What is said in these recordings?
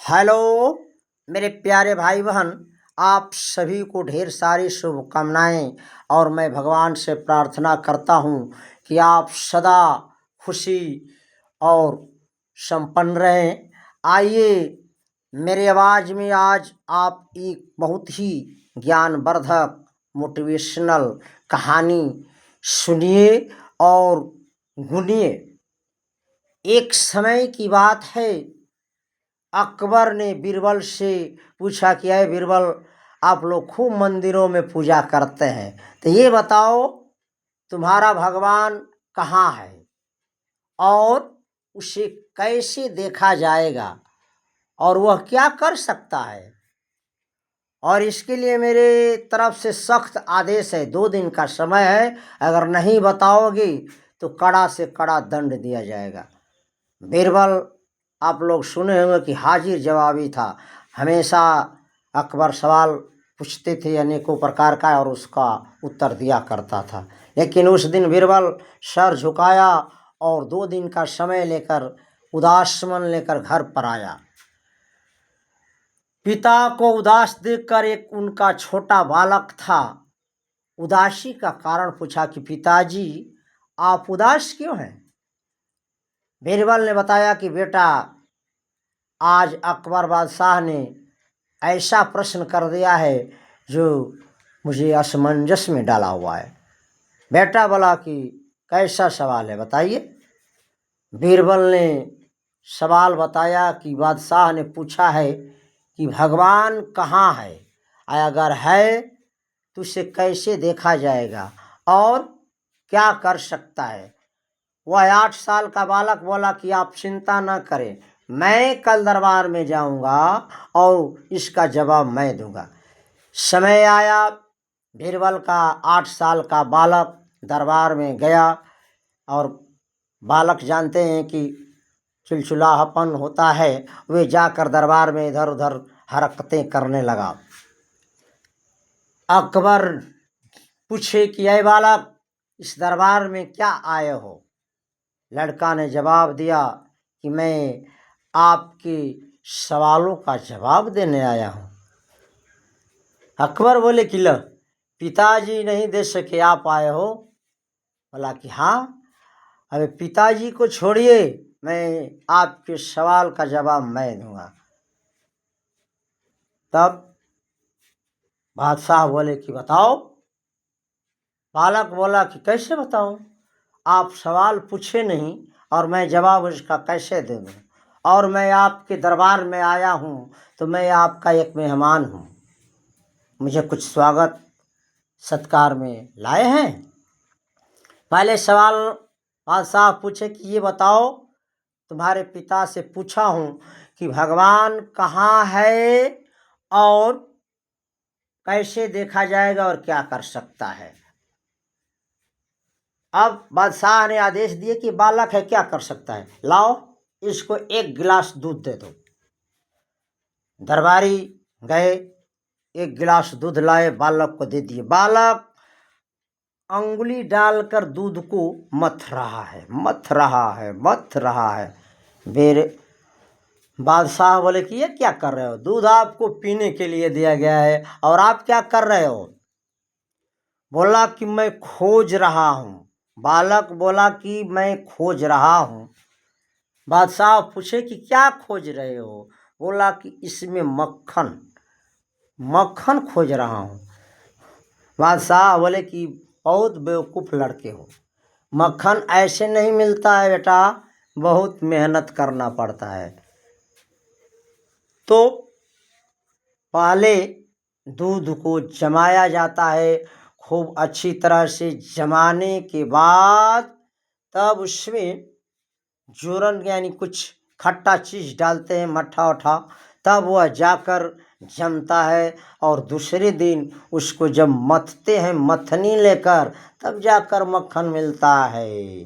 Hello मेरे प्यारे भाई बहन, आप सभी को ढेर सारी शुभकामनाएं। और मैं भगवान से प्रार्थना करता हूं कि आप सदा खुशी और संपन्न रहें। आइए, मेरे आवाज़ में आज आप एक बहुत ही ज्ञानवर्धक मोटिवेशनल कहानी सुनिए और गुनिए। एक समय की बात है, अकबर ने बीरबल से पूछा कि अरे बीरबल, आप लोग खूब मंदिरों में पूजा करते हैं, तो ये बताओ तुम्हारा भगवान कहाँ है और उसे कैसे देखा जाएगा और वह क्या कर सकता है। और इसके लिए मेरे तरफ से सख्त आदेश है, 2 दिन का समय है। अगर नहीं बताओगे तो कड़ा से कड़ा दंड दिया जाएगा। बीरबल, आप लोग सुने होंगे कि हाजिर जवाबी था। हमेशा अकबर सवाल पूछते थे अनेकों प्रकार का और उसका उत्तर दिया करता था। लेकिन उस दिन बीरबल सर झुकाया और 2 दिन का समय लेकर उदास मन लेकर घर पर आया। पिता को उदास देखकर एक उनका छोटा बालक था। उदासी का कारण पूछा कि पिताजी, आप उदास क्यों हैं। बीरबल ने बताया कि बेटा, आज अकबर बादशाह ने ऐसा प्रश्न कर दिया है जो मुझे असमंजस में डाला हुआ है। बेटा बोला कि कैसा सवाल है, बताइए। बीरबल ने सवाल बताया कि बादशाह ने पूछा है कि भगवान कहाँ है, अगर है तो उसे कैसे देखा जाएगा और क्या कर सकता है। वह 8 साल का बालक बोला कि आप चिंता न करें, मैं कल दरबार में जाऊंगा और इसका जवाब मैं दूंगा। समय आया, बीरबल का 8 साल का बालक दरबार में गया और बालक जानते हैं कि चिलचिलाहपन होता है। वे जाकर दरबार में इधर उधर हरकतें करने लगा। अकबर पूछे कि ऐ बालक, इस दरबार में क्या आए हो। लड़का ने जवाब दिया कि मैं आपके सवालों का जवाब देने आया हूँ। अकबर बोले कि लो, पिताजी नहीं दे सके, आप आए हो। बोला कि हाँ, अरे पिताजी को छोड़िए, मैं आपके सवाल का जवाब मैं दूंगा। तब बादशाह बोले कि बताओ। बालक बोला कि कैसे बताऊं, आप सवाल पूछे नहीं और मैं जवाब उसका कैसे दे दूं। और मैं आपके दरबार में आया हूँ तो मैं आपका एक मेहमान हूँ, मुझे कुछ स्वागत सत्कार में लाए हैं। पहले सवाल बादशाह पूछे कि ये बताओ, तुम्हारे पिता से पूछा हूँ कि भगवान कहाँ है और कैसे देखा जाएगा और क्या कर सकता है। अब बादशाह ने आदेश दिए कि बालक है, क्या कर सकता है, लाओ इसको 1 गिलास दूध दे दो। दरबारी गए, 1 गिलास दूध लाए, बालक को दे दिए। बालक अंगुली डालकर दूध को मथ रहा है, मथ रहा है, मथ रहा है। मेरे बादशाह बोले कि ये क्या कर रहे हो, दूध आपको पीने के लिए दिया गया है और आप क्या कर रहे हो। बोला कि मैं खोज रहा हूँ। बालक बोला कि मैं खोज रहा हूँ। बादशाह पूछे कि क्या खोज रहे हो। बोला कि इसमें मक्खन, मक्खन खोज रहा हूँ। बादशाह बोले कि बहुत बेवकूफ़ लड़के हो, मक्खन ऐसे नहीं मिलता है बेटा, बहुत मेहनत करना पड़ता है। तो पहले दूध को जमाया जाता है, खूब अच्छी तरह से जमाने के बाद तब उसमें जोरन यानी कुछ खट्टा चीज़ डालते हैं, मट्ठा उठा, तब वह जाकर जमता है। और दूसरे दिन उसको जब मथते हैं मथनी लेकर, तब जाकर मक्खन मिलता है।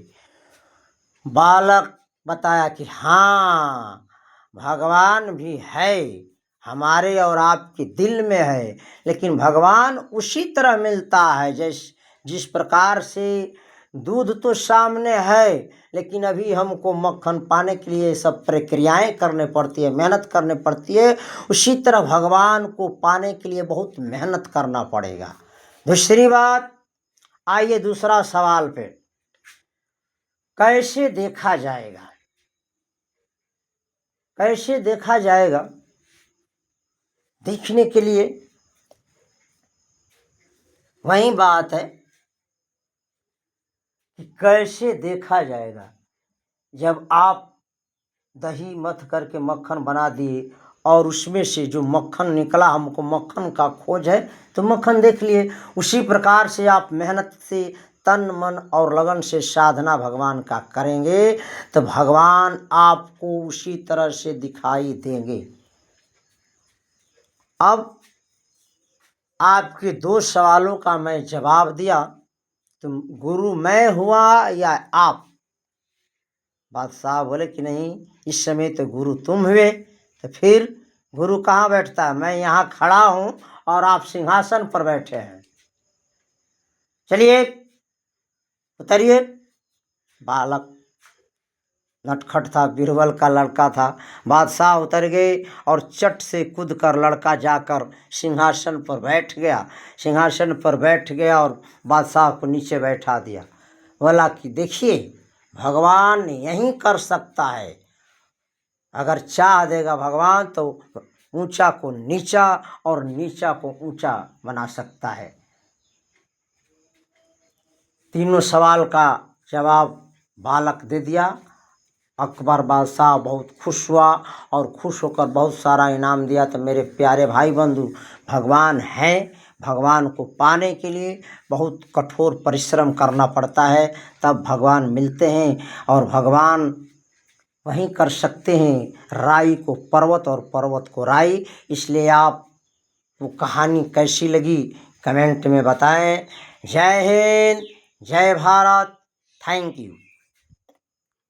बालक बताया कि हाँ, भगवान भी है, हमारे और आपके दिल में है, लेकिन भगवान उसी तरह मिलता है जिस प्रकार से दूध तो सामने है, लेकिन अभी हमको मक्खन पाने के लिए सब प्रक्रियाएं करने पड़ती है, मेहनत करनी पड़ती है। उसी तरह भगवान को पाने के लिए बहुत मेहनत करना पड़ेगा। दूसरी बात, आइए दूसरा सवाल पे, कैसे देखा जाएगा? कैसे देखा जाएगा? देखने के लिए वही बात है कि कैसे देखा जाएगा। जब आप दही मथ करके मक्खन बना दिए और उसमें से जो मक्खन निकला, हमको मक्खन का खोज है तो मक्खन देख लिए। उसी प्रकार से आप मेहनत से तन मन और लगन से साधना भगवान का करेंगे तो भगवान आपको उसी तरह से दिखाई देंगे। अब आपके दो सवालों का मैं जवाब दिया, तो गुरु मैं हुआ या आप? बादशाह बोले कि नहीं, इस समय तो गुरु तुम हुए। तो फिर गुरु कहाँ बैठता है? मैं यहाँ खड़ा हूँ और आप सिंहासन पर बैठे हैं। चलिए उतरिए। बालक नटखट था, बीरबल का लड़का था। बादशाह उतर गए और चट से कूद कर लड़का जाकर सिंहासन पर बैठ गया। सिंहासन पर बैठ गया और बादशाह को नीचे बैठा दिया। बोला कि देखिए, भगवान यही कर सकता है। अगर चाह देगा भगवान तो ऊंचा को नीचा और नीचा को ऊंचा बना सकता है। तीनों सवाल का जवाब बालक दे दिया। अकबर बादशाह बहुत खुश हुआ और खुश होकर बहुत सारा इनाम दिया। तो मेरे प्यारे भाई बंधु, भगवान हैं, भगवान को पाने के लिए बहुत कठोर परिश्रम करना पड़ता है, तब भगवान मिलते हैं। और भगवान वहीं कर सकते हैं राई को पर्वत और पर्वत को राई। इसलिए आप वो कहानी कैसी लगी कमेंट में बताएं। जय हिंद, जय भारत, थैंक यू।